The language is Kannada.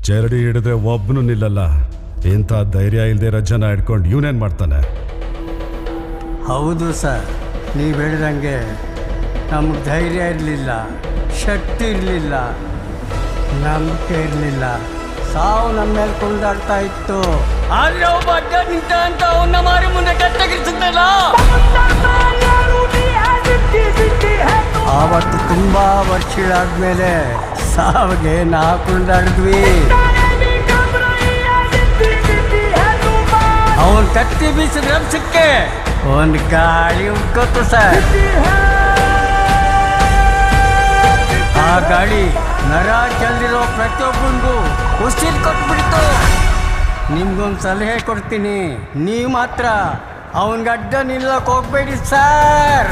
ಜರಡಿ ಹಿಡಿದ್ರೆ ಒಬ್ಬನು ನಿಲ್ಲಲ್ಲ. ಇಂಥ ಧೈರ್ಯ ಇಲ್ದೇ ಜನ ಹಿಡ್ಕೊಂಡು ಇವನೇನು ಮಾಡ್ತಾನೆ? ಹೌದು ಸರ್, ನೀವು ಹೇಳಿದಂಗೆ ನಮ್ಗೆ ಧೈರ್ಯ ಇರಲಿಲ್ಲ, ಶಕ್ತಿ ಇರಲಿಲ್ಲ, ನಂಬಿಕೆ ಇರಲಿಲ್ಲ. ಸಾವು ನಮ್ಮ ಮೇಲೆ ಕುಣಿದಾಡ್ತಾ ಇತ್ತು. ಆದ್ರೆ ಒಬ್ಬ ಅಡ್ಡ ನಿಂತ ಅಂತ ಅವನ್ನ ಮಾರಿ ಮುಂದೆ ಕತ್ತಗಿರಿಸುತ್ತಲ್ಲ. ಆವತ್ತು ತುಂಬಾ ವರ್ಷಗಳಾದ್ಮೇಲೆ ಸಾವಿಗೆ ನಾ ಕುಣಿದಾಡಿದ್ವಿ. ಅವನ್ ಕತ್ತಿ ಬೀಸಿದ ರಭಸಕ್ಕೆ ಒಂದು ಗಾಳಿ ಉಟ್ಕೋತು ಸರ್. ಆ ಗಾಳಿ ನರ ಚೆಲ್ದಿರೋ ಪ್ರತಿಯೊಬ್ಬನಿಗೂ ಉಸಿರು ಕೊಟ್ಬಿಡ್ತು. ನಿಮ್ಗೊಂದು ಸಲಹೆ ಕೊಡ್ತೀನಿ, ನೀವು ಮಾತ್ರ ಅವನಿಗೆ ಅಡ್ಡ ನಿಲ್ಲಕ್ಕೆ ಹೋಗ್ಬೇಡಿ ಸರ್.